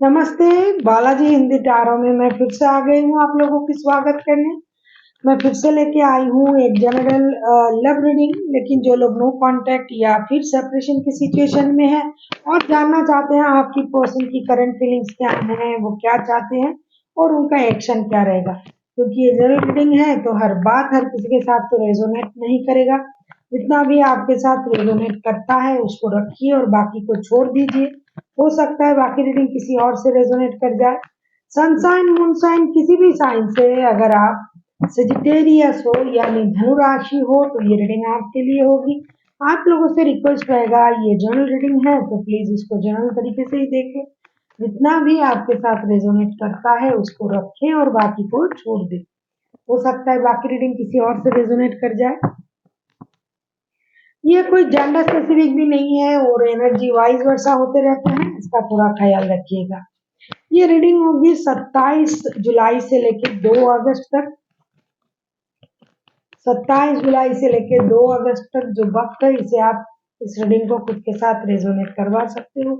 नमस्ते। बालाजी हिंदी टारों में मैं फिर से आ गई हूँ आप लोगों की स्वागत करने। मैं फिर से लेके आई हूँ एक जनरल लव रीडिंग, लेकिन जो लोग नो कांटेक्ट या फिर सेपरेशन की सिचुएशन में है और जानना चाहते हैं आपकी पर्सन की करंट फीलिंग्स क्या हैं, वो क्या चाहते हैं और उनका एक्शन क्या रहेगा, क्योंकि ये जनरल रीडिंग है तो हर बात हर किसी के साथ तो रेजोनेट नहीं करेगा। जितना भी आपके साथ रेजोनेट करता है उसको रखिए और बाकी को छोड़ दीजिए। हो सकता है बाकी रीडिंग किसी और से रेजोनेट कर जाए। सनसाइन मूनसाइन किसी भी साइन से अगर आप सेजिटेरियस हो यानी धनु राशि हो तो ये रीडिंग आपके लिए होगी। आप लोगों से रिक्वेस्ट रहेगा, ये जर्नल रीडिंग है तो प्लीज इसको जर्नल तरीके से ही देखें। जितना भी आपके साथ रेजोनेट करता है उसको रखें और बाकी को छोड़ दें। हो सकता है बाकी रीडिंग किसी और से रेजोनेट कर जाए। ये कोई जेंडर स्पेसिफिक भी नहीं है और एनर्जी वाइज वर्षा होते रहते हैं, इसका थोड़ा ख्याल रखिएगा। ये रीडिंग होगी 27 जुलाई से लेकर 2 अगस्त तक। 27 जुलाई से लेकर 2 अगस्त तक जो वक्त है, इसे आप इस रीडिंग को खुद के साथ रेजोनेट करवा सकते हो।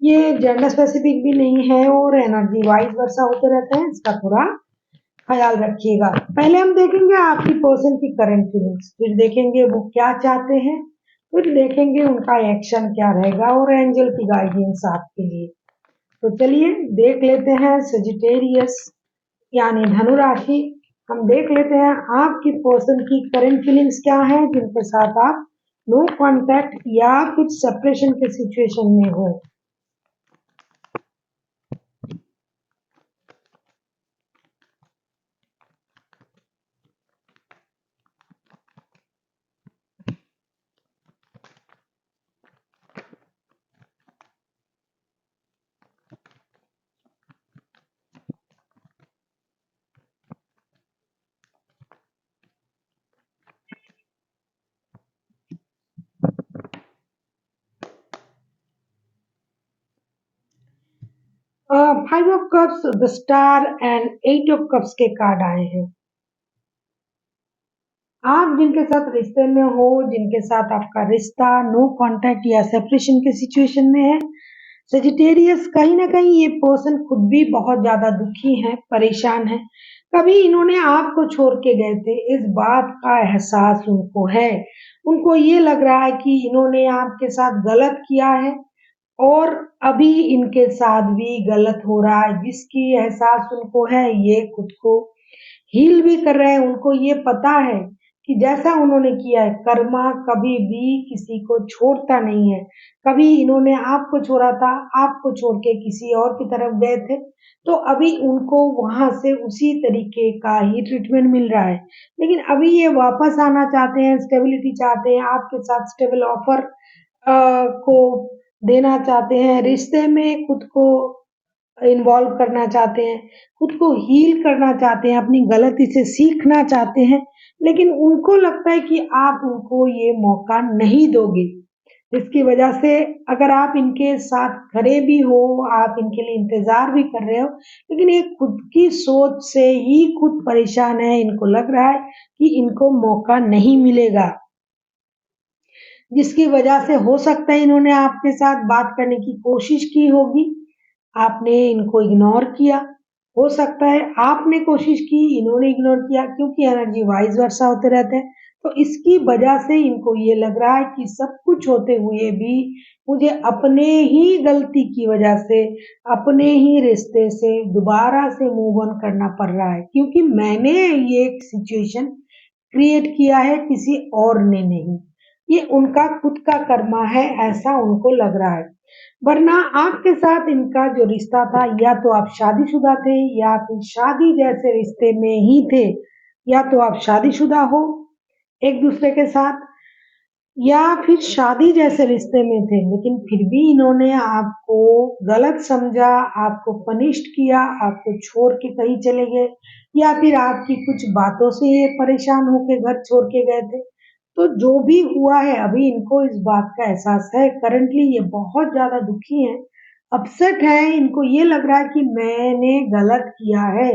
ये जेंडर स्पेसिफिक भी नहीं है और एनर्जी वाइज वर्षा होते रहते हैं, इसका थोड़ा ख्याल रखिएगा। पहले हम देखेंगे आपकी पर्सन की करंट फीलिंग्स, फिर देखेंगे वो क्या चाहते हैं, फिर देखेंगे उनका एक्शन क्या रहेगा और एंजल की गाइडेंस आपके लिए। तो चलिए देख लेते हैं सजिटेरियस यानी धनु राशि। हम देख लेते हैं आपकी पर्सन की करंट फीलिंग्स क्या है जिनके साथ आप नो कांटेक्ट या फिर सेपरेशन के सिचुएशन में हो। Five of cups, the star and 8 of cups के कार्ड आए हैं। आप जिनके साथ रिश्ते में हो, जिनके साथ आपका रिश्ता नो कांटेक्ट या सेपरेशन के सिचुएशन में है, सजिटेरियस कहीं ना कहीं ये पर्सन खुद भी बहुत ज्यादा दुखी है, परेशान है। कभी इन्होंने आपको छोड़ के गए थे, इस बात का एहसास उनको है। उनको ये लग रहा है कि इन्होंने आपके साथ गलत किया है और अभी इनके साथ भी गलत हो रहा है, जिसकी एहसास उनको है। ये खुद को हील भी कर रहे हैं। उनको ये पता है कि जैसा उन्होंने किया है, कर्मा कभी भी किसी को छोड़ता नहीं है। कभी इन्होंने आपको छोड़ा था, आपको छोड़ के किसी और की तरफ गए थे, तो अभी उनको वहां से उसी तरीके का ही ट्रीटमेंट मिल रहा है। लेकिन अभी ये वापस आना चाहते हैं, स्टेबिलिटी चाहते हैं, आपके साथ स्टेबल ऑफर को देना चाहते हैं, रिश्ते में खुद को इन्वॉल्व करना चाहते हैं, खुद को हील करना चाहते हैं, अपनी गलती से सीखना चाहते हैं। लेकिन उनको लगता है कि आप उनको ये मौका नहीं दोगे, जिसकी वजह से अगर आप इनके साथ खड़े भी हो, आप इनके लिए इंतजार भी कर रहे हो, लेकिन ये खुद की सोच से ही खुद परेशान है। इनको लग रहा है कि इनको मौका नहीं मिलेगा, जिसकी वजह से हो सकता है इन्होंने आपके साथ बात करने की कोशिश की होगी, आपने इनको इग्नोर किया। हो सकता है आपने कोशिश की, इन्होंने इग्नोर किया, क्योंकि एनर्जी वाइज वर्षा होते रहते हैं। तो इसकी वजह से इनको ये लग रहा है कि सब कुछ होते हुए भी मुझे अपने ही गलती की वजह से, अपने ही रिश्ते से दोबारा से मूव ऑन करना पड़ रहा है, क्योंकि मैंने ये सिचुएशन क्रिएट किया है, किसी और ने नहीं। ये उनका खुद का कर्मा है, ऐसा उनको लग रहा है। वरना आपके साथ इनका जो रिश्ता था, या तो आप शादीशुदा थे या फिर शादी जैसे रिश्ते में ही थे, या तो आप शादीशुदा हो एक दूसरे के साथ, या फिर शादी जैसे रिश्ते में थे, लेकिन फिर भी इन्होंने आपको गलत समझा, आपको पनिश्ड किया, आपको छोड़ के कहीं चले गए, या फिर आपकी कुछ बातों से ये परेशान होके घर छोड़ के गए थे। तो जो भी हुआ है, अभी इनको इस बात का एहसास है। करंटली ये बहुत ज्यादा दुखी हैं, अपसेट है। इनको ये लग रहा है कि मैंने गलत किया है,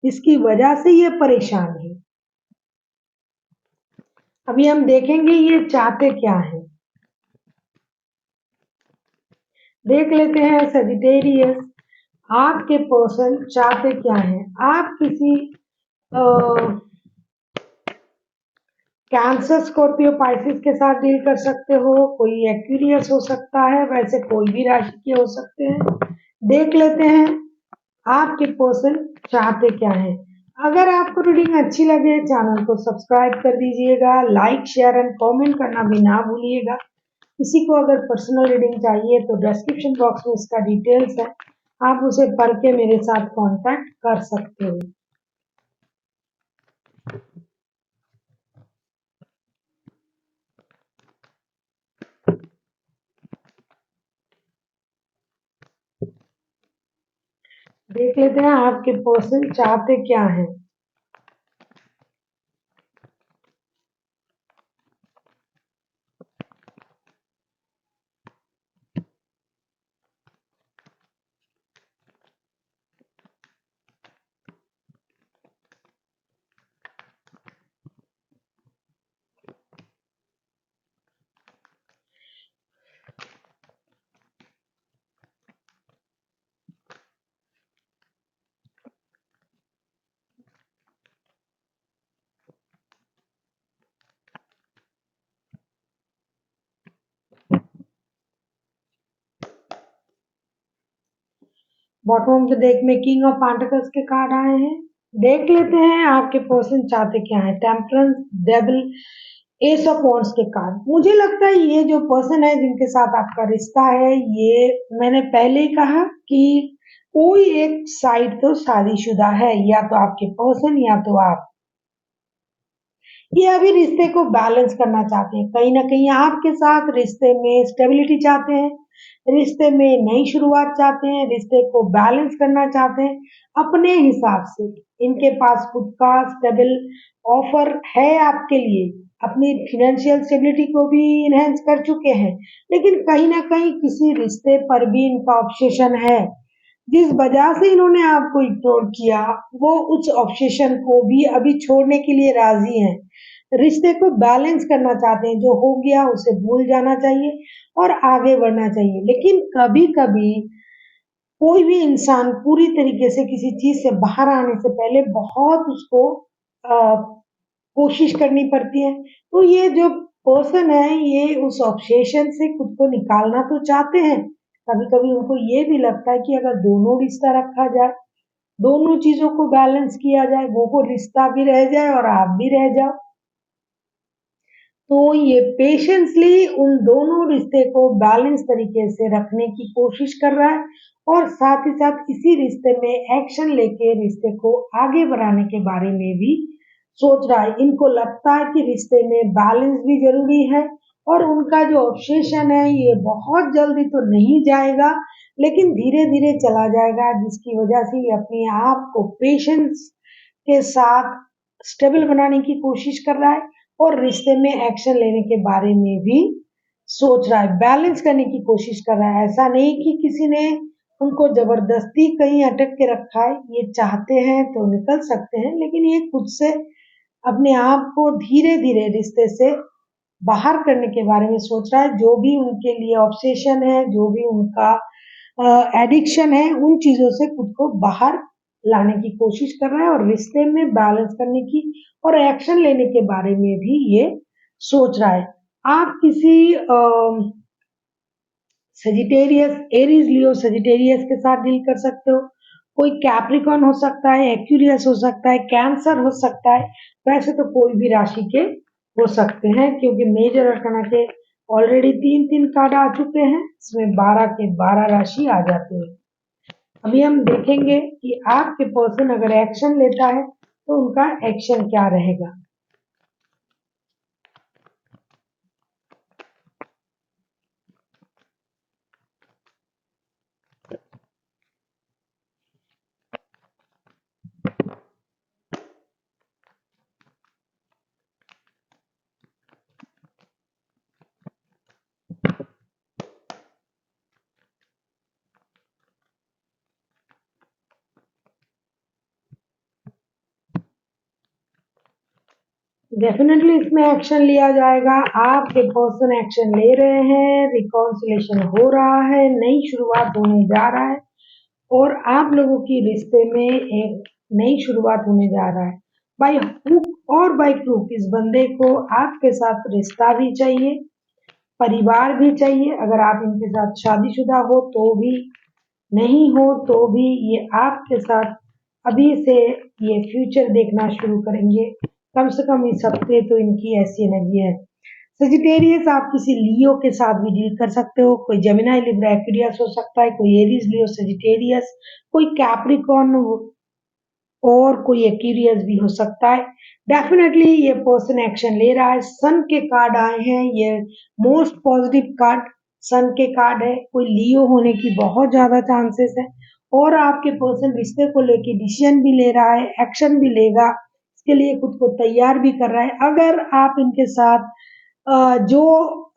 इसकी वजह से ये परेशान है। अभी हम देखेंगे ये चाहते क्या है। देख लेते हैं सजिटेरियस, आपके पर्सन चाहते क्या हैं? आप किसी कैंसर, स्कॉर्पियो, पाइसेस के साथ डील कर सकते हो। कोई एक्वेरियस हो सकता है, वैसे कोई भी राशि के हो सकते हैं। देख लेते हैं आपके पर्सन चाहते क्या हैं। अगर आपको रीडिंग अच्छी लगे चैनल को सब्सक्राइब कर दीजिएगा, लाइक शेयर एंड कमेंट करना भी ना भूलिएगा। किसी को अगर पर्सनल रीडिंग चाहिए तो डिस्क्रिप्शन बॉक्स में इसका डिटेल्स है, आप उसे पढ़ के मेरे साथ कांटेक्ट कर सकते हो। देख लेते हैं आपके पर्सन चाहते क्या हैं। बॉटम पे देख में किंग ऑफ पेंटिकल्स के कार्ड आए हैं। देख लेते हैं आपके पर्सन चाहते क्या है। Temperance, devil, S of wands के कार्ड। मुझे लगता है ये जो पर्सन है जिनके साथ आपका रिश्ता है, ये मैंने पहले ही कहा कि कोई एक साइड तो शादीशुदा है, या तो आपके पर्सन या तो आप। ये अभी रिश्ते को बैलेंस करना चाहते हैं। कहीं ना कहीं आपके साथ रिश्ते में स्टेबिलिटी चाहते हैं, रिश्ते में नई शुरुआत चाहते हैं, रिश्ते को बैलेंस करना चाहते हैं अपने हिसाब से। इनके पास खुद का स्टेबल ऑफर है आपके लिए, अपनी फाइनेंशियल स्टेबिलिटी को भी इनहेंस कर चुके हैं, लेकिन कहीं ना कहीं किसी रिश्ते पर भी इनका ऑब्सेशन है। जिस वजह से इन्होंने आपको इग्नोर किया, वो उस ऑब्सेशन को भी अभी छोड़ने के लिए राजी हैं। रिश्ते को बैलेंस करना चाहते हैं, जो हो गया उसे भूल जाना चाहिए और आगे बढ़ना चाहिए। लेकिन कभी कभी कोई भी इंसान पूरी तरीके से किसी चीज से बाहर आने से पहले बहुत उसको कोशिश करनी पड़ती है। तो ये जो पर्सन है, ये उस ऑब्सेशन से खुद को निकालना तो चाहते हैं। कभी कभी उनको ये भी लगता है कि अगर दोनों रिश्ता रखा जाए, दोनों चीजों को बैलेंस किया जाए, वो रिश्ता भी रह जाए और आप भी रह जाओ। तो ये पेशेंसली उन दोनों रिश्ते को बैलेंस तरीके से रखने की कोशिश कर रहा है, और साथ ही साथ इसी रिश्ते में एक्शन लेके रिश्ते को आगे बढ़ाने के बारे में भी सोच रहा है। इनको लगता है कि रिश्ते में बैलेंस भी जरूरी है, और उनका जो ऑब्सेशन है ये बहुत जल्दी तो नहीं जाएगा, लेकिन धीरे धीरे चला जाएगा, जिसकी वजह से ये अपने आप को पेशेंस के साथ स्टेबल बनाने की कोशिश कर रहा है, और रिश्ते में एक्शन लेने के बारे में भी सोच रहा है, बैलेंस करने की कोशिश कर रहा है। ऐसा नहीं कि किसी ने उनको जबरदस्ती कहीं अटक के रखा है। ये चाहते हैं तो निकल सकते हैं, लेकिन ये खुद से अपने आप को धीरे धीरे रिश्ते से बाहर करने के बारे में सोच रहा है। जो भी उनके लिए ऑब्सेशन है, जो भी उनका एडिक्शन है, उन चीजों से खुद को बाहर लाने की कोशिश कर रहा है, और रिश्ते में बैलेंस करने की और एक्शन लेने के बारे में भी ये सोच रहा है। आप किसी सजिटेरियस, एरीज लियो सजिटेरियस के साथ डील कर सकते हो। कोई कैप्रिकॉन हो सकता है, एक्यूरियस हो सकता है, कैंसर हो सकता है। वैसे तो कोई भी राशि के हो सकते हैं, क्योंकि मेजर अर्थना के ऑलरेडी 3 कार्ड आ चुके हैं, इसमें 12 के 12 राशि आ जाते हैं। अभी हम देखेंगे कि आपके पर्सन अगर एक्शन लेता है तो उनका एक्शन क्या रहेगा। डेफिनेटली इसमें एक्शन लिया जाएगा। आपके पर्सन एक्शन ले रहे हैं, रिकॉन्सिलेशन हो रहा है, नई शुरुआत होने जा रहा है। और आप लोगों की रिश्ते में एक नई शुरुआत होने जा रहा है। बाय हुक और बाय क्रूक इस बंदे को आपके साथ रिश्ता भी चाहिए, परिवार भी चाहिए। अगर आप इनके साथ शादीशुदा हो तो भी, नहीं हो तो भी, ये आपके साथ अभी से ये फ्यूचर देखना शुरू करेंगे। कम से कम इस हफ्ते तो इनकी ऐसी एनर्जी है। सजिटेरियस आप किसी लियो के साथ भी डील कर सकते हो। कोई जेमिनी, लिब्रा, एक्वेरियस हो सकता है, कोई एरीज, लियो, सजिटेरियस, कोई कैप्रिकॉर्न और कोई एक्वेरियस भी हो सकता है। डेफिनेटली ये पर्सन एक्शन ले रहा है। सन के कार्ड आए हैं, ये मोस्ट पॉजिटिव कार्ड सन के कार्ड है। कोई लियो होने की बहुत ज्यादा चांसेस है और आपके पर्सन रिश्ते को लेके डिसीजन भी ले रहा है, एक्शन भी लेगा, इसके लिए खुद को तैयार भी कर रहा है। अगर आप इनके साथ जो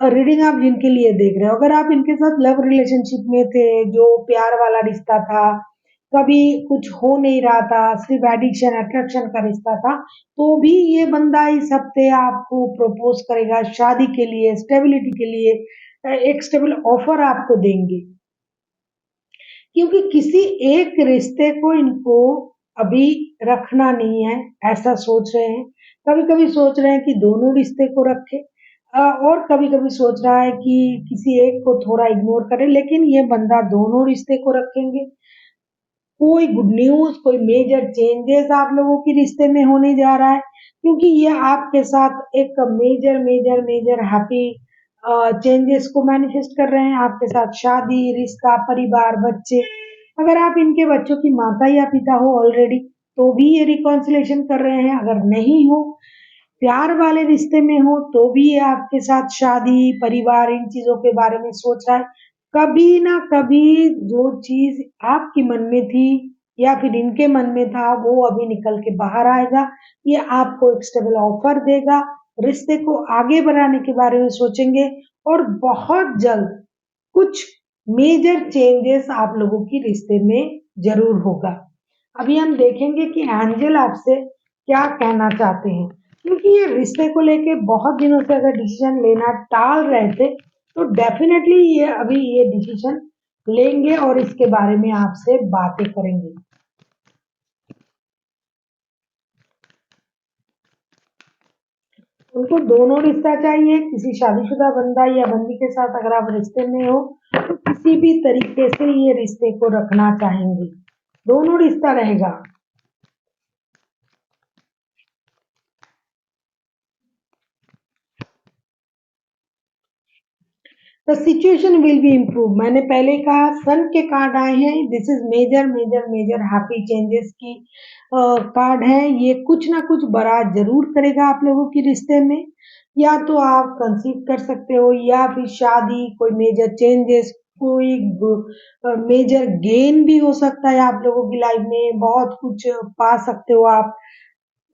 रीडिंग आप जिनके लिए देख रहे हो, अगर आप इनके साथ लव रिलेशनशिप में थे, जो प्यार वाला रिश्ता था, कभी कुछ हो नहीं रहा था, सिर्फ एडिक्शन अट्रैक्शन का रिश्ता था, तो भी ये बंदा इस हफ्ते आपको प्रपोज करेगा शादी के लिए, स्टेबिलिटी के लिए, एक स्टेबल ऑफर आपको देंगे। क्योंकि किसी एक रिश्ते को इनको अभी रखना नहीं है, ऐसा सोच रहे हैं। कभी कभी सोच रहे हैं कि दोनों रिश्ते को रखें, और कभी कभी सोच रहा है कि किसी एक को थोड़ा इग्नोर करें, लेकिन ये बंदा दोनों रिश्ते को रखेंगे। कोई गुड न्यूज, कोई मेजर चेंजेस आप लोगों के रिश्ते में होने जा रहा है, क्योंकि ये आपके साथ एक major major major happy changes को मैनिफेस्ट कर रहे हैं। आपके साथ शादी, रिश्ता, परिवार, बच्चे। अगर आप इनके बच्चों की माता या पिता हो ऑलरेडी तो भी ये रिकॉन्सिलेशन कर रहे हैं। अगर नहीं हो, प्यार वाले रिश्ते में हो, तो भी ये आपके साथ शादी, परिवार, इन चीजों के बारे में सोच रहा है। कभी ना कभी जो चीज आपके मन में थी या फिर इनके मन में था, वो अभी निकल के बाहर आएगा। ये आपको एक स्टेबल ऑफर देगा, रिश्ते को आगे बढ़ाने के बारे में सोचेंगे और बहुत जल्द कुछ मेजर चेंजेस आप लोगों की रिश्ते में जरूर होगा। अभी हम देखेंगे कि एंजल आपसे क्या कहना चाहते हैं, क्योंकि ये रिश्ते को लेके बहुत दिनों से अगर डिसीजन लेना टाल रहे थे, तो डेफिनेटली ये अभी ये डिसीजन लेंगे और इसके बारे में आपसे बातें करेंगे। उनको दोनों रिश्ता चाहिए। किसी शादीशुदा बंदा या बंदी के साथ अगर आप रिश्ते में हो, तो किसी भी तरीके से ये रिश्ते को रखना चाहेंगे। दोनों रिश्ता रहेगा। The situation will be improve. मैंने पहले कहा सन के कार्ड आए हैं, this is major major major happy changes की कार्ड है। ये कुछ ना कुछ बड़ा जरूर करेगा आप लोगों के रिश्ते में। या तो आप कंसीव कर सकते हो, या फिर शादी, कोई मेजर चेंजेस, कोई मेजर गेन भी हो सकता है। आप लोगों की लाइफ में बहुत कुछ पा सकते हो आप,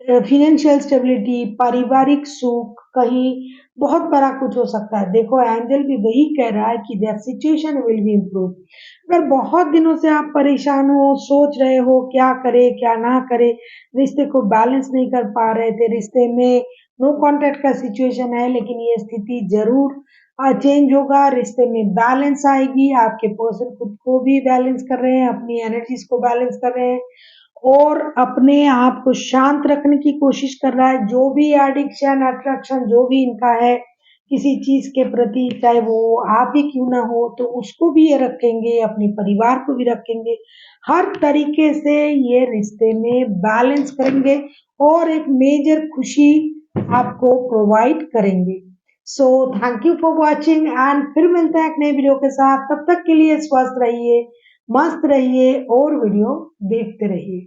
फाइनेंशियल स्टेबिलिटी, पारिवारिक सुख, कहीं बहुत बड़ा कुछ हो सकता है। देखो एंजल भी वही कह रहा है कि there situation will be improve. अगर बहुत दिनों से आप परेशान हो, सोच रहे हो क्या करे क्या ना करे, रिश्ते को बैलेंस नहीं कर पा रहे थे, रिश्ते में नो कांटेक्ट का सिचुएशन है, लेकिन ये स्थिति जरूर चेंज होगा। रिश्ते में बैलेंस आएगी। आपके पर्सन खुद को भी बैलेंस कर रहे हैं, अपनी एनर्जीज को बैलेंस कर रहे हैं और अपने आप को शांत रखने की कोशिश कर रहा है। जो भी एडिक्शन अट्रैक्शन जो भी इनका है किसी चीज के प्रति, चाहे वो आप ही क्यों ना हो, तो उसको भी ये रखेंगे, अपने परिवार को भी रखेंगे। हर तरीके से ये रिश्ते में बैलेंस करेंगे और एक मेजर खुशी आपको प्रोवाइड करेंगे। So thank you for watching and फिर मिलते हैं एक नए वीडियो के साथ। तब तक के लिए स्वस्थ रहिए, मस्त रहिए और वीडियो देखते रहिए।